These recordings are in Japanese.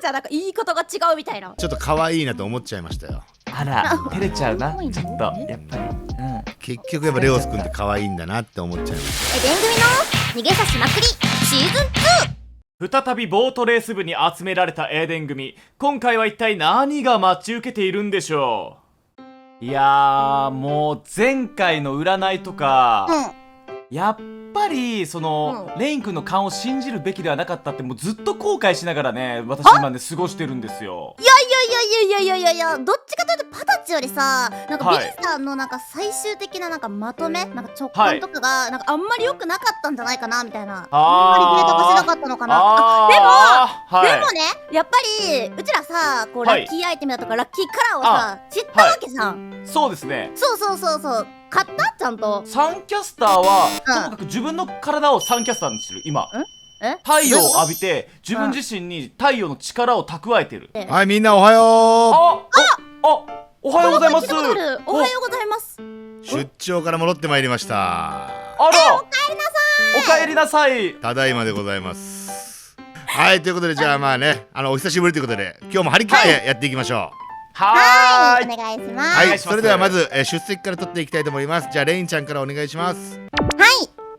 じゃん、なんか言い方が違うみたいな。ちょっと可愛いなと思っちゃいましたよ。あら照れちゃうな、ちょっとやっぱり。結局やっぱレオス君って可愛いんだなって思っちゃいましエデン組の逃げさしまくりシーズン再びボートレース部に集められたエーデン組、今回は一体何が待ち受けているんでしょう。いやー、もう前回の占いとか、やっぱりその、レイン君の勘を信じるべきではなかったって、もうずっと後悔しながらね、私今ね過ごしてるんですよ。いや、どっちかというとパタチよりさ、なんかビルさんのなんか最終的ななんかまとめ、なんか直感とかがなんかあんまり良くなかったんじゃないかなみたいな。あんまりデータ化しなかったのかな。でもね、やっぱりうちらさ、こうラッキーアイテムだとかラッキーカラーをさ知ったわけじゃん。そうですね。そう買ったちゃんと。サンキャスターはともかく自分の体をサンキャスターにしてる今。太陽を浴びて自分自身に太陽の力を蓄えてる。た。はい、みんなおはよおはようございます。おはようございます。う。出張から戻ってまいりました。あら、おかえりなさい。ただいまでございます。はい、ということでじゃあまあね、お久しぶりということで今日も張り切ってやっていきましょう。はーい、お願いします。はい、それではまず出席から取っていきたいと思います。じゃあレインちゃんからお願いします。はい、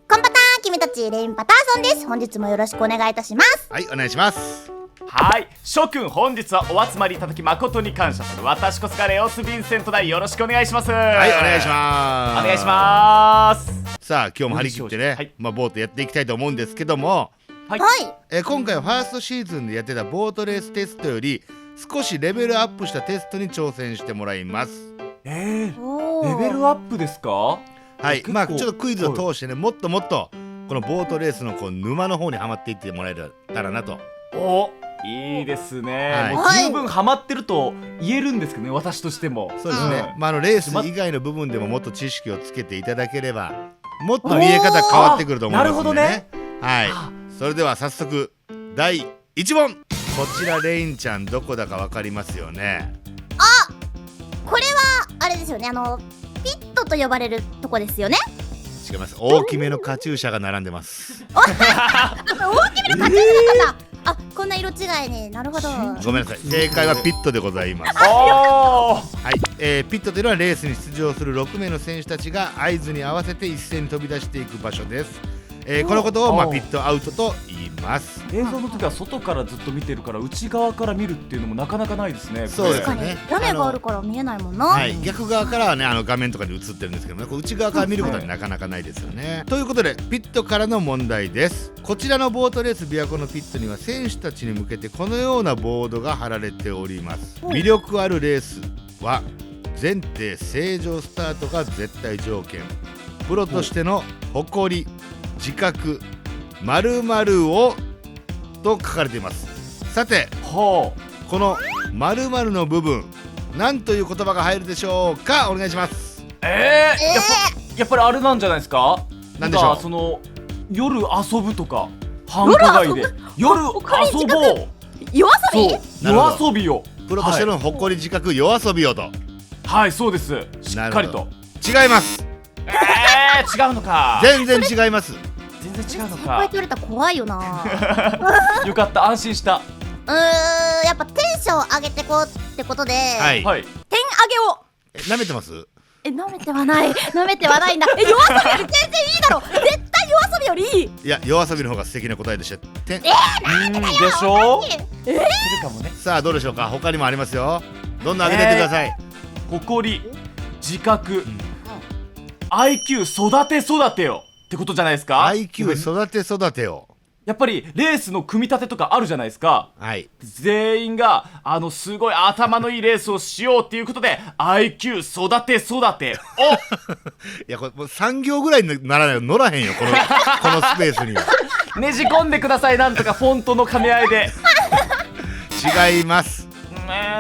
コンパター君たちレインパターソンです。本日もよろしくお願いいたします。はい、お願いします。はい、諸君本日はお集まりいただき誠に感謝する。私こそがレオス・ヴィンセントだ。よろしくお願いします。はい、お願いします。お願いします。さあ今日も張り切ってね、まあボートやっていきたいと思うんですけども、はい、今回はファーストシーズンでやってたボートレーステストより少しレベルアップしたテストに挑戦してもらいます。レベルアップですか？はい、結構まあちょっとクイズを通してね、もっともっとこのボートレースのこう沼の方にはまっていってもらえたらなと。お、いいですね、はいもう十分ハマってると言えるんですけどね、私としても。そうですね、まあレース以外の部分でももっと知識をつけていただければもっと見え方変わってくると思いますのでね。はい、それでは早速第1問。こちらレインちゃんどこだかわかりますよね。これはあれですよね、ピットと呼ばれるとこですよね。違います。大きめのカチューシャが並んでます。大きめのカチューシャだったんだ。あ、こんな色違いに。なるほど。ごめんなさい、正解はピットでございます。おー、はい、ピットというのはレースに出場する6名の選手たちが合図に合わせて一斉に飛び出していく場所です。このことをピットアウトと言います。映像の時は外からずっと見てるから内側から見るっていうのもなかなかないですね。そうです確かにね、屋根があるから見えないもんな。はい、逆側からはね画面とかに映ってるんですけどね、こう内側から見ることはなかなかないですよね。ということでピットからの問題です。こちらのボートレース琵琶湖のピットには選手たちに向けてこのようなボードが貼られております。魅力あるレースは前提正常スタートが絶対条件。プロとしての誇り、自覚、〇〇をと書かれています。さてこの〇〇の部分何という言葉が入るでしょうか。お願いします。やっぱりあれなんじゃないですか。なんでしょう。なんかその夜遊ぶとか繁華街で夜遊ぼう。夜遊び？夜遊びをプロとしての誇り、自覚、夜遊びをと。はい、そうです。しっかりと。違います。違うのか。全然違います。全然違うの先輩か。って言われたら怖いよな。よかった、安心した。やっぱテンション上げてこうってことで、はい、はい。点上げを。舐めてます。舐めてはない。舐めてはないんだ。夜遊びより全然いいだろ。絶対夜遊びよりいい。いや、夜遊びの方が素敵な答えでした。でしょ。するかもね。さあどうでしょうか。他にもありますよ。どんどん上げていってください。誇り、自覚、IQ 育て育てよってことじゃないですか。 IQ 育て育てを。やっぱりレースの組み立てとかあるじゃないですか。はい、全員がすごい頭のいいレースをしようっていうことで IQ 育て育てをいやこれもう3行ぐらいにならないと乗らへんよこのスペースには。ねじ込んでください。なんとかフォントの兼ね合いで。違います。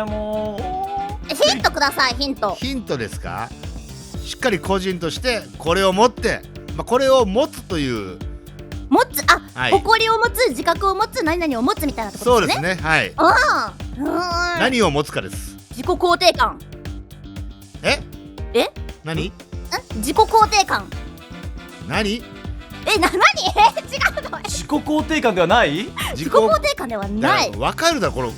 もうヒントください。ヒント。ヒントですか。しっかり個人としてこれを持って、これを持つという持つ、はい、誇りを持つ、自覚を持つ、何々を持つみたいなところですね。そうですね。はい。何を持つかです。自己肯定感。何？自己肯定感。何？違うの。自己肯定感ではない。自己肯定感ではない。分かるだろこの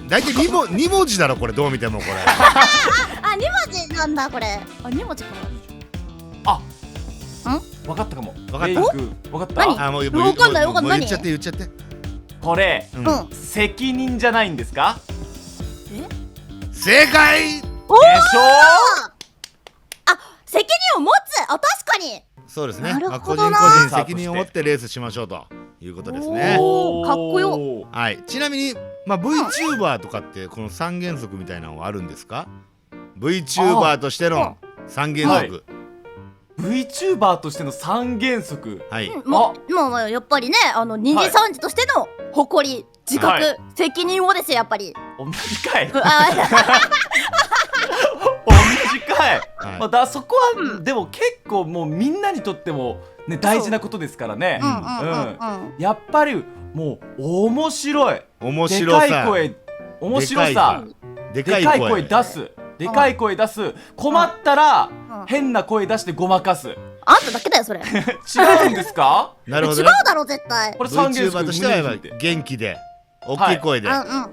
大体2文字だろこれ、どう見てもこれ。あ、2文字なんだこれ。あ、2文字か。あ、わかったかも。わかったレイ君わかった？何もうわかんないわかんない言っちゃって言っちゃって。これうんうん。責任じゃないんですか？正解。でしょあ、責任を持つ。あ、確かに。そうですね。なるまあほどな個人責任を持ってレースしましょうということですね。おーかっこよ。はい。ちなみに、まあ、VTuber とかってこの三原則みたいなのはあるんですか？ VTuber としての三原則。VTuber としての三原則。はい。もうやっぱりね、二次三次としての誇り、自覚、はい責任をですよ、やっぱり。同じかい。あ同じかい。はいまあそこはでも結構もうみんなにとってもね大事なことですからね。やっぱりもう面白い。で面白さ。かい声、面白さ。ででかい声出す。でかい声出す。困ったら変な声出してごまかす。違あんただけだよ、それ。違ううんですか？なるほどね。だろ、絶対。これ三原 VTuber 則としてはやっぱ胸に引いて元気で大きい声で。は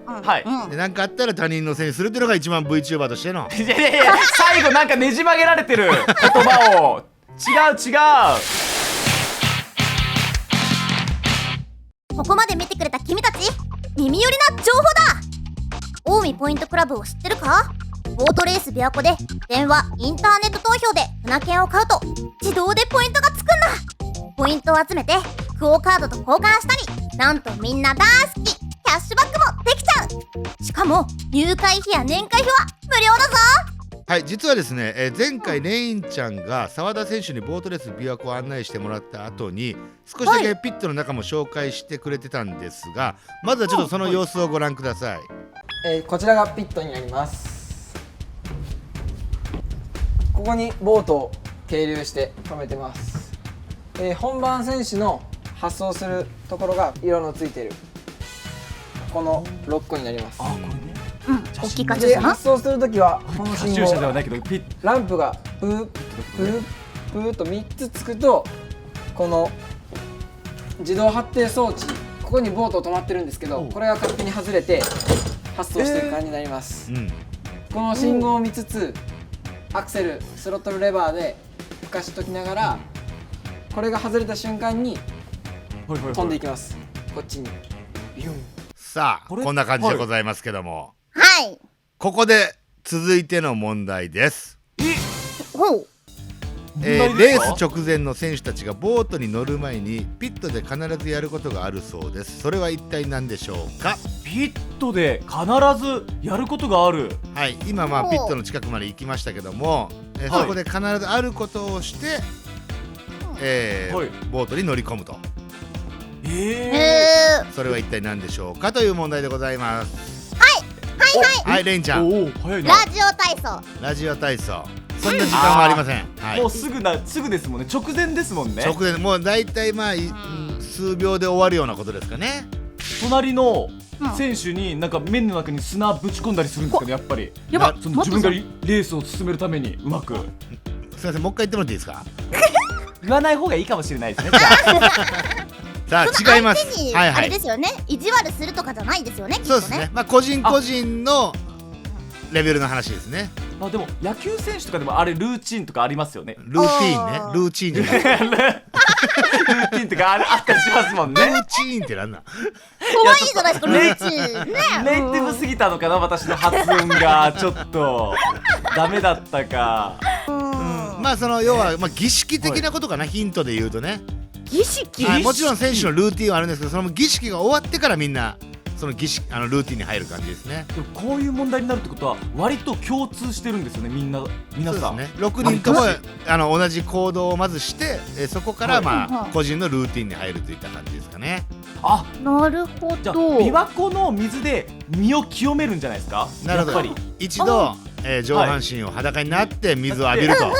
いでなんかあったら他人のせいにするっていうのが一番 VTuber としての。いやいやいや、最後なんかねじ曲げられてる言葉を。違う。ここまで見てくれた君たち、耳寄りな情報だ。近江ポイントクラブを知ってるか？ボートレース琵琶湖で電話、インターネット投票で船券を買うと自動でポイントがつくんだ。ポイントを集めてクオカードと交換したり、なんとみんな大好きキャッシュバックもできちゃう。しかも入会費や年会費は無料だぞ。はい、実はですね、前回レインちゃんが澤田選手にボートレース琵琶湖を案内してもらった後に少しだけピットの中も紹介してくれてたんですが、まずはちょっとその様子をご覧ください。こちらがピットになります。ここにボートを係留して止めてます。本番選手の発送するところが色のついてるこの6個になります。あ、これね。大きいカチューでシャな。発送するときはこのカチューシャでは信号ないけどピッ。ランプがプープープーと3つつくと、この自動発停装置、ここにボート止まってるんですけど、これが勝手に外れて発送していく感じになります。この信号を見つつアクセル、スロットルレバーで吹かしときながら、これが外れた瞬間に飛んでいきます。こっちにビュン。さあこれこんな感じでございますけども、はい。ここで続いての問題です。ほう。レース直前の選手たちがボートに乗る前にピットで必ずやることがあるそうです。それは一体何でしょうか？ピットで必ずやることがある。はい、今まあピットの近くまで行きましたけども、そこで必ずあることをして、ボートに乗り込むと。それは一体何でしょうかという問題でございます。はい、レインちゃん。おお、早いな。ラジオ体操。ラジオ体操。そんな時間はありません。はい、もうすぐですもんね。直前ですもんね。直前、もう大体まあ数秒で終わるようなことですかね。隣の選手になんか面の中に砂ぶち込んだりするんですかね、やっぱり。やばその自分がレースを進めるためにうまく。すいません、もう一回言ってもらっていいですか？言わない方がいいかもしれないですね。さあ違います。相手にあれですよね、意地悪するとかじゃないですよね。きっとそうですね。まあ個人個人のレベルの話ですね。まあでも野球選手とかでもあれルーチンとかありますよね。ルーティーンね。ルーチンじゃない。ルーチンとかあったりしますもんね。ルーチンってなんなん？怖いじゃないですか、ルーチンね。ネイティブすぎたのかな、私の発音がちょっとダメだったか。まあその要はまあ儀式的なことかな、ヒントで言うとね。儀式。はい、もちろん選手のルーティンはあるんですけど、その儀式が終わってからみんなその儀式ルーティンに入る感じですね。でもこういう問題になるってことは割と共通してるんですよね、皆さん。ね、6人とも同じ行動をまずして、そこからまあ個人のルーティンに入るといった感じですかね。あ、なるほじゃあど。琵琶湖の水で身を清めるんじゃないですか。なるほど。やっぱり一度、上半身を裸になって水を浴びると、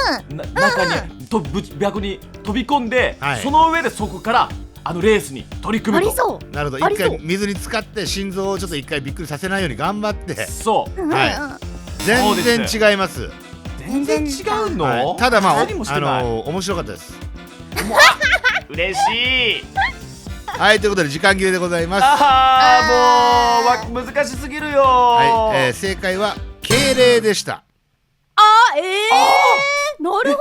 中に琵琶湖に飛び込んで、その上でそこからレースに取り組むと。ありそう。なるほど。一回水に浸かって心臓をちょっと一回びっくりさせないように頑張って。そう。はい。全然違います。全然違うの？はい、ただまあ面白かったです。嬉しい。はい、ということで時間切れでございます。もう分難しすぎるよはい、正解は敬礼でした。なるほ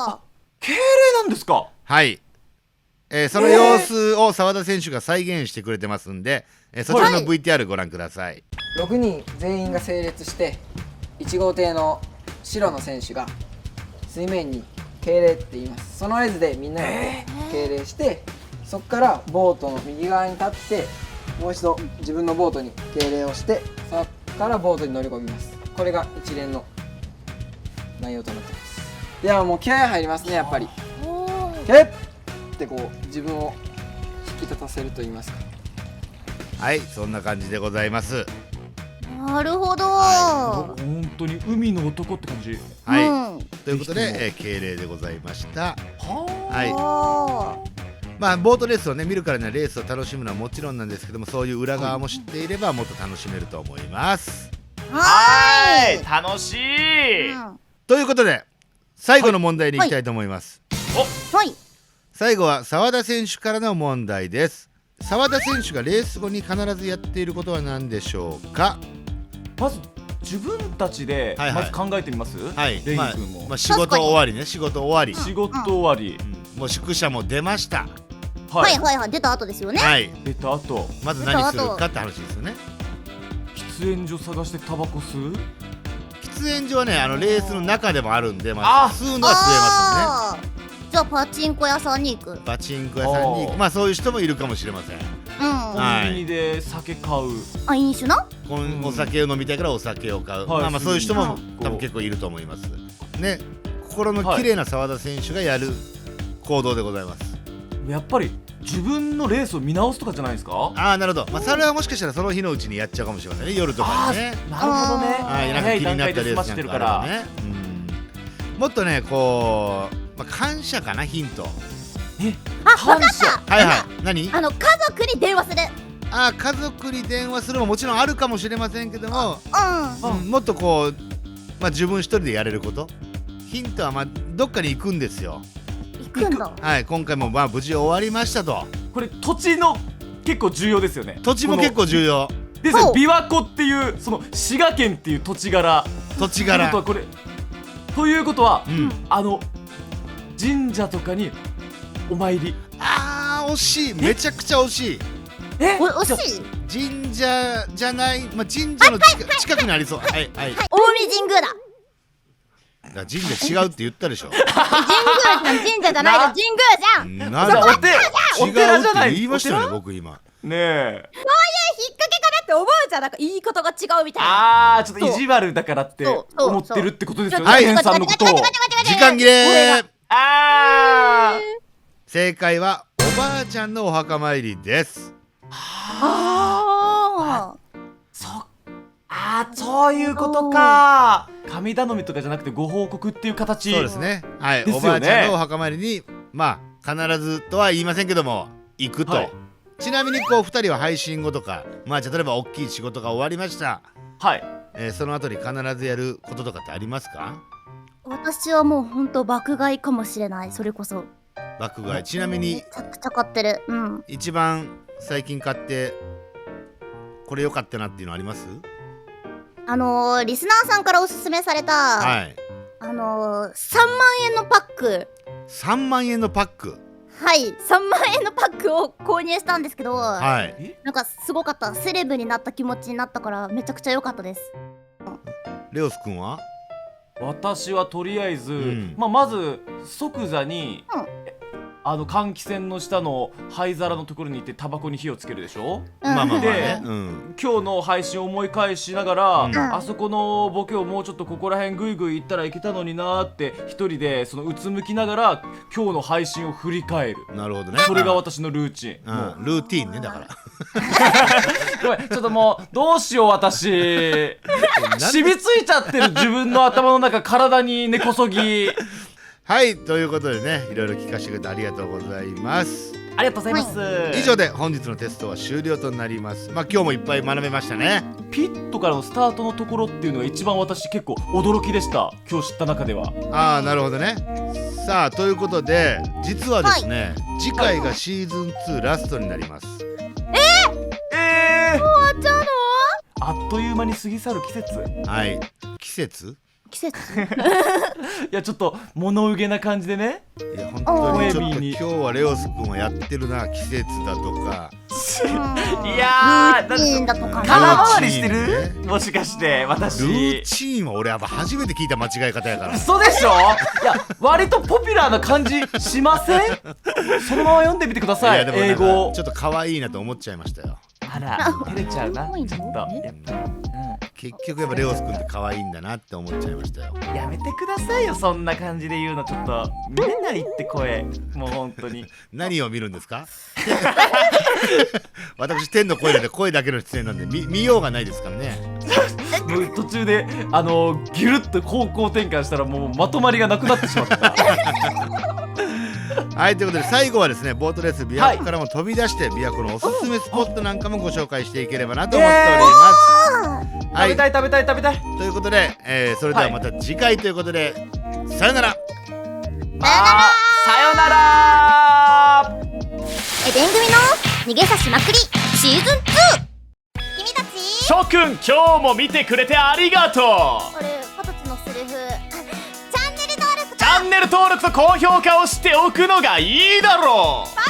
ど。敬礼なんですか。はい、その様子を澤田選手が再現してくれてますんで、そちらの VTR ご覧ください。6人全員が整列して1号艇の白の選手が水面に敬礼って言います。その合図でみんなが敬礼して、そこからボートの右側に立ってもう一度自分のボートに敬礼をして、そこからボートに乗り込みます。これが一連の内容となっています。ではもう気合入りますね、やっぱり。敬礼ってこう自分を引き立たせると言いますか。はい、そんな感じでございます。なるほど。本当に海の男って感じ。はい、ということで、敬礼でございました。はい、まあボートレースをね見るからにはレースを楽しむのはもちろんなんですけども、そういう裏側も知っていればもっと楽しめると思います。はい、楽しい。ということで最後の問題に行きたいと思います。はい。最後は澤田選手からの問題です。澤田選手がレース後に必ずやっていることは何でしょうか。まず自分たちでまず考えてみます。はい、レイン君も、仕事終わりね、仕事終わり、仕事終わり、もう宿舎も出ました。はいはいはい、出た後ですよね。はい、出た後まず何するかって話ですよね。喫煙所探してタバコ吸う。喫煙所はね、レースの中でもあるんで、まあ、吸うのは吸えますよね。じゃあパチンコ屋さんに行く。パチンコ屋さんに行く、まあそういう人もいるかもしれません。コンビニで酒買う。飲酒な。お酒を飲みたいからお酒を買う。まあまあそういう人も多分結構いると思いますね。心の綺麗な澤田選手がやる行動でございます。やっぱり自分のレースを見直すとかじゃないですか。なるほど。まあそれはもしかしたらその日のうちにやっちゃうかもしれませんね、夜とかにね。なるほどね。なんか気になったレースなんかあればね。もっとね、こう感謝かな、ヒント。感謝。はいはい。何？家族に電話する。家族に電話するももちろんあるかもしれませんけども、もっとこう、自分一人でやれること。ヒントはどっかに行くんですよ。行くんだ。はい、今回も無事終わりましたと。これ土地の結構重要ですよね。土地も結構重要ですよ。琵琶湖っていうその滋賀県っていう土地柄。これということは、神社とかにお参り。惜しい。めちゃくちゃ惜しい。惜しい。神社じゃない、神社の近くにありそう。はいはい。近江神宮だ。神社違うって言ったでしょ。神社じゃないよ、神宮じゃん。お寺じゃない。言いましたよね、僕今。ねえ。そういう引っ掛けかなって思うじゃん。なんか言い方が違うみたいな。ちょっと意地悪だからって思ってるってことですよね。はい、ケンさんのことを。時間切れ。正解はおばあちゃんのお墓参りです。そういうことか。神頼みとかじゃなくてご報告っていう形。そうですね。はい、おばあちゃんのお墓参りに必ずとは言いませんけども行くと。ちなみにこう2人は配信後とかじゃあ例えば大きい仕事が終わりました。はい。その後に必ずやることとかってありますか？私はもうほんと爆買いかもしれない。それこそ爆買い。ちなみにめちゃくちゃ買ってる。一番最近買ってこれ良かったなっていうのあります？リスナーさんからおすすめされた、3万円のパック。3万円のパック。はい、3万円のパックを購入したんですけど、なんかすごかった。セレブになった気持ちになったからめちゃくちゃ良かったです。レオス君は？私はとりあえず、まず即座に、換気扇の下の灰皿のところに行ってタバコに火をつけるでしょ。で、今日の配信を思い返しながら、あそこのボケをもうちょっとここら辺グイグイ行ったらいけたのになーって一人でそのうつむきながら今日の配信を振り返る。なるほどね。それが私のルーチン。ルーティーンね、だから。ごめん、ちょっともうどうしよう、私染みついちゃってる、自分の頭の中、体に根こそぎ。はい、ということでね、いろいろ聞かせてくれてありがとうございます。ありがとうございます。以上で本日のテストは終了となります。今日もいっぱい学べましたね。ピットからのスタートのところっていうのが一番私結構驚きでした。今日知った中では。なるほどね。さあ、ということで実はですね、次回がシーズン2ラストになります。終わっちゃうの？あっという間に過ぎ去る季節。はい、季節。季節いやちょっと物憂げな感じでね。いや本当にちょっとおー今日はレオス君はやってるな。季節だとかいやルーティーンだとか空な。回りしてるルーティーンもしかして私。ルーチンは俺やっぱ初めて聞いた間違い方やから。嘘でしょ。いや割とポピュラーな感じしません？そのまま読んでみてください。でもなんか英語ちょっと可愛いなと思っちゃいましたよ。あら照れちゃうなちょっと。結局やっぱレオス君って可愛いんだなって思っちゃいましたよ。やめてくださいよそんな感じで言うの。ちょっと見れないって声もう本当に。何を見るんですか？私天の声で声だけの出演なんで見ようがないですからね。もう途中でギュルッと方向転換したらもうまとまりがなくなってしまった。はい、ということで最後はですね、ボートレース琵琶湖からも飛び出して、琵琶湖のおすすめスポットなんかもご紹介していければなと思っております。はい、食べたい食べたい食べたい。ということで、それではまた次回ということで、さよなら。さよなら。エデン組の逃げさしまくりシーズン 2。 君たち諸君今日も見てくれてありがとう。あれパタチのセリフチャンネル登録とチャンネル登録と高評価をしておくのがいいだろう。